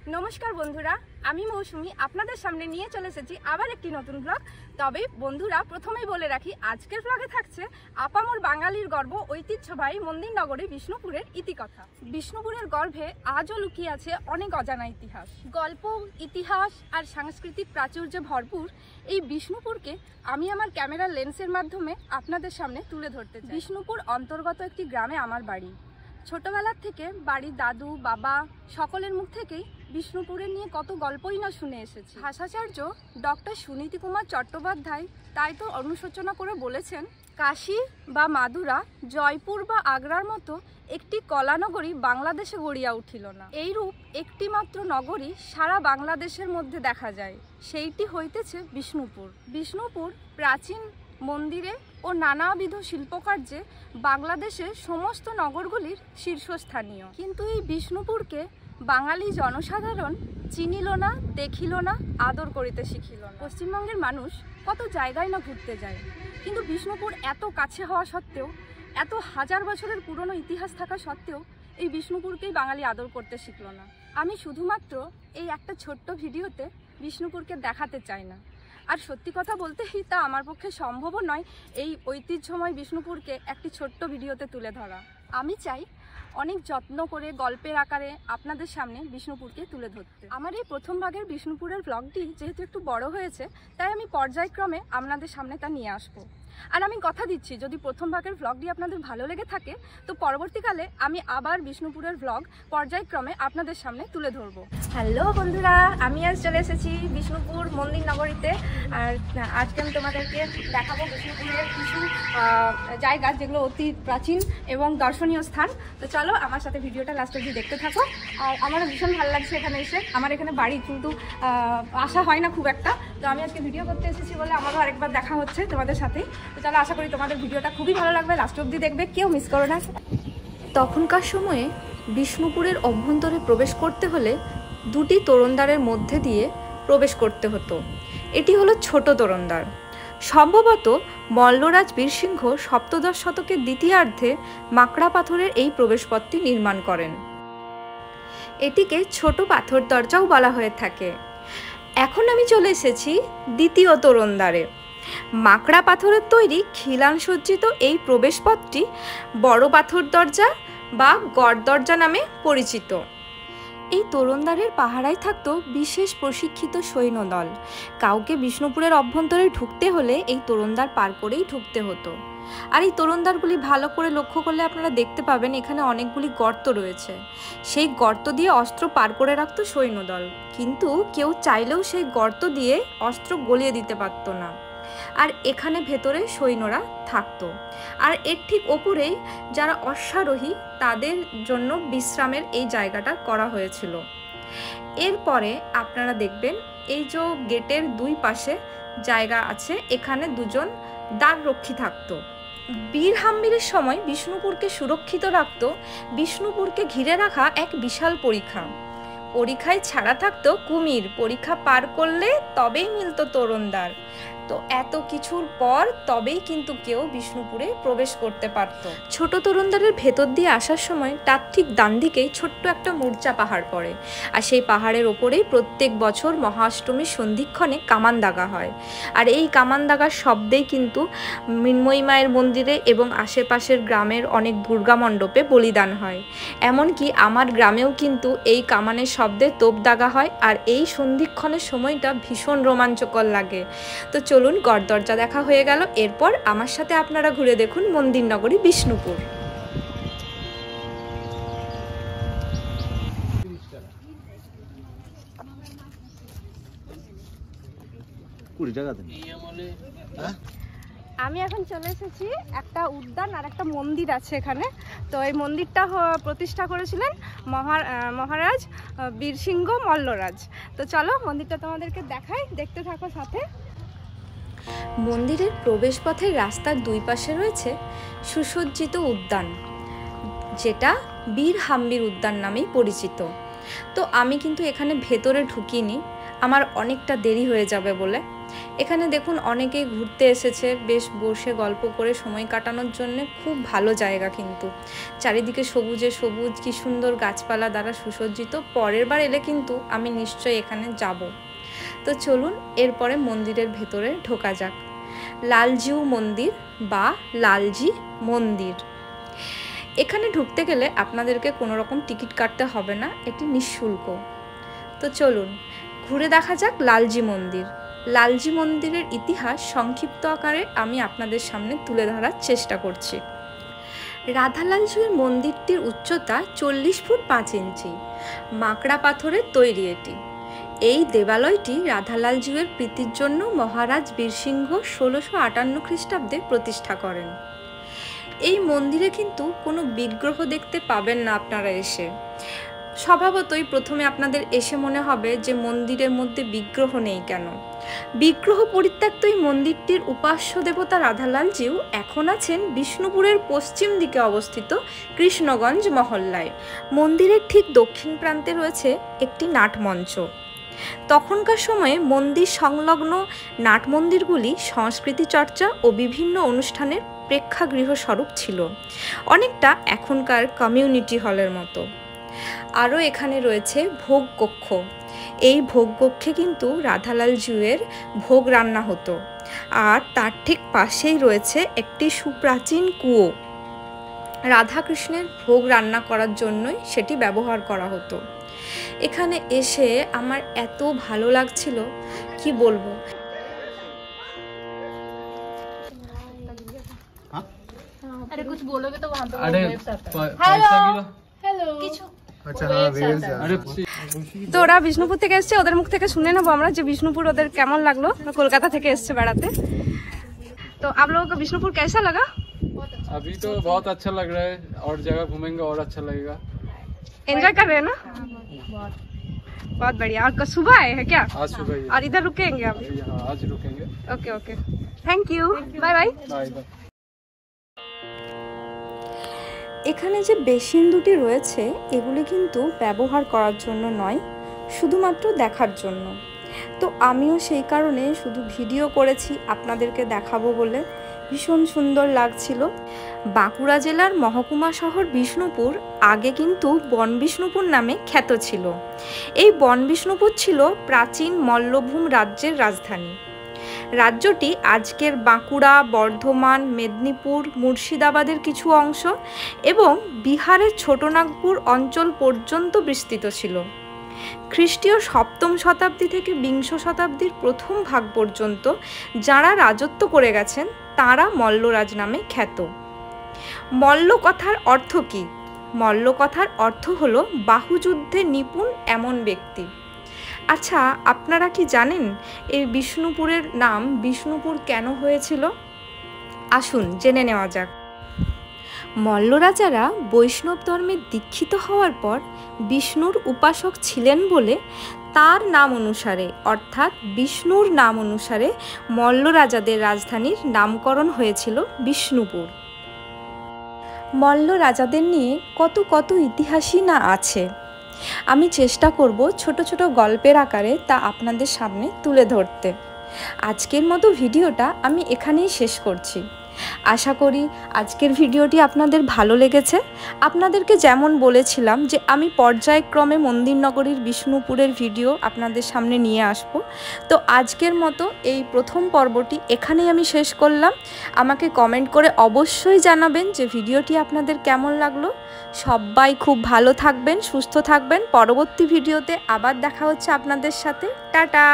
नमस्कार बंधुरा आमी मौसुमी आपनादेर सामने निये चले एसेछि आबार एकटी नतुन ब्लग। तबे बंधुरा प्रथमेई बोले राखी आजकेर ब्लगे थाकছে आपामोर बांगालिर गर्व ऐतिह्यबाही मंदिर नगरी बिष्णुपुरेर इतिकथा। बिष्णुपुरेर गर्भे आजो लुकिये आछे अनेक अजाना इतिहास, गल्प, इतिहास और सांस्कृतिक प्राचुर्ये भरपुर এই বিষ্ণুপুরকে আমি আমার ক্যামেরার লেন্সের মাধ্যমে আপনাদের সামনে তুলে ধরতে চাই। বিষ্ণুপুর অন্তর্গত একটি গ্রামে আমার বাড়ি। ছোটবেলা থেকে বাড়ির দাদু বাবা সকলের মুখ থেকেই বিষ্ণুপুরের নিয়ে কত গল্পই না শুনে এসেছি। ভাষাচার্য ডক্টর সুনীতি কুমার চট্টোপাধ্যায় তাই তো অনুশোচনা করে বলেছেন, কাশী বা মাদুরা, জয়পুর বা আগ্রার মতো একটি কলানগরী বাংলাদেশে গড়িয়া উঠিল না। এইরূপ একটি মাত্র নগরী সারা বাংলাদেশের মধ্যে দেখা যায়, সেইটি হইতেছে বিষ্ণুপুর। বিষ্ণুপুর প্রাচীন মন্দিরে ও নানাবিধ শিল্পকার্যে বাংলাদেশের সমস্ত নগরগুলির শীর্ষস্থানীয়। কিন্তু এই বিষ্ণুপুরকে বাঙালি জনসাধারণ চিনিল না, দেখিল না, আদর করিতে শিখিল না। পশ্চিমবঙ্গের মানুষ কত জায়গায় না ঘুরতে যায়, কিন্তু বিষ্ণুপুর এত কাছে হওয়া সত্ত্বেও, এত হাজার বছরের পুরনো ইতিহাস থাকা সত্ত্বেও এই বিষ্ণুপুরকেই বাঙালি আদর করতে শিখল না। আমি শুধুমাত্র এই একটা ছোট্ট ভিডিওতে বিষ্ণুপুরকে দেখাতে চাই না, আর সত্যি কথা বলতেই তা আমার পক্ষে সম্ভবও নয় এই ঐতিহ্যময় বিষ্ণুপুরকে একটি ছোট্ট ভিডিওতে তুলে ধরা। আমি চাই অনেক যত্ন করে গল্পের আকারে আপনাদের সামনে বিষ্ণুপুরকে তুলে ধরতে। আমার এই প্রথম ভাগের বিষ্ণুপুরের ব্লগটি যেহেতু একটু বড় হয়েছে, তাই আমি পর্যায়ক্রমে আপনাদের সামনে তা নিয়ে আসবো। আর আমি কথা দিচ্ছি, যদি প্রথম ভাগের ব্লগটি আপনাদের ভালো লেগে থাকে তো পরবর্তীকালে আমি আবার বিষ্ণুপুরের ব্লগ পর্যায়ক্রমে আপনাদের সামনে তুলে ধরবো। হ্যালো বন্ধুরা, আমি আজ চলে এসেছি বিষ্ণুপুর মন্দির নগরীতে। আর আজকে আমি তোমাদেরকে দেখাবো বিষ্ণুপুরের কিছু জায়গা যেগুলো অতি প্রাচীন এবং দর্শনীয় স্থান। তো চলো আমার সাথে ভিডিওটা লাস্ট অবধি দেখতে থাকো। আর আমারও ভীষণ ভালো লাগছে এখানে এসে। আমার এখানে বাড়ি, কিন্তু আসা হয় না খুব একটা। তো আমি আজকে ভিডিও করতে এসেছি বলে আমারও আরেকবার দেখা হচ্ছে তোমাদের সাথেই। তো চলো, আশা করি তোমাদের ভিডিওটা খুবই ভালো লাগবে, লাস্ট অবধি দেখবে, কেউ মিস করো না। তখনকার সময়ে বিষ্ণুপুরের অভ্যন্তরে প্রবেশ করতে হলে দুটি তোরণদ্বারের মধ্যে দিয়ে প্রবেশ করতে হতো। এটি হলো ছোট তোরণদ্বার। সম্ভবত মল্লরাজ বীরসিংহ সপ্তদশ শতকের দ্বিতীয়ার্ধে মাকড়া পাথরের এই প্রবেশপথটি নির্মাণ করেন। এটিকে ছোট পাথর দরজাও বলা হয়ে থাকে। এখন আমি চলে এসেছি দ্বিতীয় তোরণদ্বারে। মাকড়া পাথরের তৈরি খিলান সজ্জিত এই প্রবেশপথটি বড় পাথর দরজা বা গড় দরজা নামে পরিচিত। এই তোরণদ্বারের পাহারায় থাকতো বিশেষ প্রশিক্ষিত সৈন্যদল। কাউকে বিষ্ণুপুরের অভ্যন্তরে ঢুকতে হলে এই তোরণদ্বার পার করেই ঢুকতে হতো। আর এই তোরণদ্বারগুলি ভালো করে লক্ষ্য করলে আপনারা দেখতে পাবেন এখানে অনেকগুলি গর্ত রয়েছে। সেই গর্ত দিয়ে অস্ত্র পার করে রাখতো সৈন্যদল, কিন্তু কেউ চাইলেও সেই গর্ত দিয়ে অস্ত্র গলিয়ে দিতে পারত না। আর এখানে ভেতরে সৈন্যরা থাকতো। আর এর ঠিক ওপরেই যারা অশ্বারোহী তাদের জন্য বিশ্রামের এই জায়গাটা করা হয়েছিল। এরপরে আপনারা দেখবেন এই যে গেটের দুই পাশে জায়গা আছে, এখানে দুজন দ্বাররক্ষী থাকতো। বীর হাম্বিরের সময় বিষ্ণুপুরকে সুরক্ষিত রাখতো বিষ্ণুপুরকে ঘিরে রাখা এক বিশাল পরীক্ষা। পরীক্ষায় ছাড়া থাকতো কুমির, পরীক্ষা পার করলে তবেই মিলতো তোরণদ্বার। তো এত কিছুর পর তবেই কিন্তু কেউ বিষ্ণুপুরে প্রবেশ করতে পারত। ছোট তোরণদ্বারের ভেতর দিয়ে আসার সময় তার ঠিক ডান দিকেই ছোট্ট একটা মূর্চা পাহাড় পড়ে। আর সেই পাহাড়ের ওপরেই প্রত্যেক বছর মহাষ্টমীর সন্ধিক্ষণে কামান দাগা হয়। আর এই কামান দাগার শব্দেই কিন্তু মৃন্ময়ী মায়ের মন্দিরে এবং আশেপাশের গ্রামের অনেক দুর্গা মণ্ডপে বলিদান হয়। এমনকি আমার গ্রামেও কিন্তু এই কামানের শব্দে তোপ দাগা হয়। আর এই সন্ধিক্ষণের সময়টা ভীষণ রোমাঞ্চকর লাগে। তো চলুন, গড় দরজা দেখা হয়ে গেল, এরপর আমার সাথে আপনারা ঘুরে দেখুন মন্দির নগরী বিষ্ণুপুর। আমি এখন চলে এসেছি একটা উদ্যান আর একটা মন্দির আছে এখানে। তো এই মন্দিরটা প্রতিষ্ঠা করেছিলেন মহারাজ বীরসিংহ মল্লরাজ। তো চলো মন্দিরটা তোমাদেরকে দেখাই, দেখতে থাকো সাথে। মন্দিরের প্রবেশপথের রাস্তার দুই পাশে রয়েছে সুসজ্জিত উদ্যান, যেটা বীর হাম্বির উদ্যান নামেই পরিচিত। তো আমি কিন্তু এখানে ভেতরে ঢুকিনি, আমার অনেকটা দেরি হয়ে যাবে বলে এখানে দেখুন অনেকেই ঘুরতে এসেছে, বেশ বসে গল্প করে সময় কাটানোর জন্য খুব ভালো জায়গা। কিন্তু চারিদিকে সবুজে সবুজ, কি সুন্দর গাছপালা দ্বারা সুসজ্জিত। পরের বার এলে কিন্তু আমি নিশ্চয়ই এখানে যাব। তো চলুন এরপরে মন্দিরের ভেতরে ঢোকা যাক। লালজিউ মন্দির বা লালজি মন্দির। এখানে ঢুকতে গেলে আপনাদেরকে কোনো রকম টিকিট কাটতে হবে না, এটি নিঃশুল্ক। তো চলুন ঘুরে দেখা যাক লালজি মন্দির। লালজি মন্দিরের ইতিহাস সংক্ষিপ্ত আকারে আমি আপনাদের সামনে তুলে ধরার চেষ্টা করছি। রাধালালজির মন্দিরটির উচ্চতা 40 ফুট 5 ইঞ্চি। মাকড়া পাথরের তৈরি এটি। এই দেবালয়টি রাধালালজির প্রীতির জন্য মহারাজ বীরসিংহ 1658 খ্রিস্টাব্দে প্রতিষ্ঠা করেন। এই মন্দিরে কিন্তু কোনো বিগ্রহ দেখতে পাবেন না আপনারা এসে। স্বভাবতই প্রথমে আপনাদের এসে মনে হবে যে মন্দিরের মধ্যে বিগ্রহ নেই কেন। বিগ্রহ পরিত্যক্ত এই মন্দিরটির উপাস্য দেবতা রাধালালজিউ এখন আছেন বিষ্ণুপুরের পশ্চিম দিকে অবস্থিত কৃষ্ণগঞ্জ মহল্লায়। মন্দিরের ঠিক দক্ষিণ প্রান্তে রয়েছে একটি নাটমঞ্চ। তখনকার সময়ে মন্দির সংলগ্ন নাট মন্দিরগুলি সংস্কৃতি চর্চা ও বিভিন্ন অনুষ্ঠানের প্রেক্ষাগৃহ স্বরূপ ছিল, অনেকটা এখনকার কমিউনিটি হলের মতো। আরও এখানে রয়েছে ভোগ কক্ষ। এই ভোগ কক্ষে কিন্তু রাধালালজিউয়ের ভোগ রান্না হতো। আর তার ঠিক পাশেই রয়েছে একটি সুপ্রাচীন কুয়ো। রাধাকৃষ্ণের ভোগ রান্না করার জন্যই সেটি ব্যবহার করা হতো। এখানে এসে আমার এত ভালো লাগছিল, কি বলবো। अरे कुछ बोलोगे तो वहाँ पे তো ওরা বিষ্ণুপুর থেকে এসছে, ওদের মুখ থেকে শুনে নেবো আমরা যে বিষ্ণুপুর ওদের কেমন লাগলো। কলকাতা থেকে এসছে বেড়াতে। तो आप लोगों को बिष्णुपुर कैसा लगा? अभी तो बहुत अच्छा लग रहा है, और जगह घूमेंगे और अच्छा लगेगा। एंजॉय कर रहे हैं ना? बहुत बढ़िया। और सुबह आए हैं क्या? आज सुबह ही। और इधर रुकेंगे आप? हाँ, आज रुकेंगे। Okay okay, thank you, bye bye. Bye bye. এখানে যে বেসিন দুটি রয়েছে এগুলি কিন্তু ব্যবহার করার জন্য নয়, শুধুমাত্র দেখার জন্য। তো আমিও সেই কারণে শুধু ভিডিও করেছি আপনাদেরকে দেখাবো বলে। ভীষণ সুন্দর লাগছিল। বাঁকুড়া জেলার মহকুমা শহর বিষ্ণুপুর আগে কিন্তু বনবিষ্ণুপুর নামে খ্যাত ছিল। এই বনবিষ্ণুপুর ছিল প্রাচীন মল্লভূম রাজ্যের রাজধানী। রাজ্যটি আজকের বাঁকুড়া, বর্ধমান, মেদিনীপুর, মুর্শিদাবাদের কিছু অংশ এবং বিহারের ছোটনাগপুর অঞ্চল পর্যন্ত বিস্তৃত ছিল। খ্রিস্টীয় 7ম শতাব্দী থেকে 20 শতাব্দীর প্রথম ভাগ পর্যন্ত যারা রাজত্ব করে গেছেন তারা মল্লরাজ নামে খ্যাত। মল্ল কথার অর্থ কী? মল্ল কথার অর্থ হলো বাহুযুদ্ধে নিপুণ এমন ব্যক্তি। আচ্ছা, আপনারা কি জানেন এই বিষ্ণুপুরের নাম বিষ্ণুপুর কেন হয়েছিল? আসুন জেনে নেওয়া যাক। মল্লরাজারা বৈষ্ণব ধর্মে দীক্ষিত হওয়ার পর বিষ্ণুর উপাসক ছিলেন বলে তার নাম অনুসারে, অর্থাৎ বিষ্ণুর নাম অনুসারে মল্লরাজাদের রাজধানীর নামকরণ হয়েছিল বিষ্ণুপুর। মল্ল রাজাদের নিয়ে কত কত ইতিহাসই না আছে। আমি চেষ্টা করব ছোট ছোট গল্পের আকারে তা আপনাদের সামনে তুলে ধরতে। আজকের মতো ভিডিওটা আমি এখানেই শেষ করছি। আশা করি আজকের ভিডিওটি আপনাদের ভালো লেগেছে। আপনাদেরকে যেমন বলেছিলাম যে আমি পর্যায়ক্রমে মন্দির নগরীর বিষ্ণুপুরের ভিডিও আপনাদের সামনে নিয়ে আসব। তো আজকের মতো এই প্রথম পর্বটি এখানেই আমি শেষ করলাম। আমাকে কমেন্ট করে অবশ্যই জানাবেন যে ভিডিওটি আপনাদের কেমন লাগলো। সবাই খুব ভালো থাকবেন, সুস্থ থাকবেন। পরবর্তী ভিডিওতে আবার দেখা হচ্ছে আপনাদের সাথে। টাটা।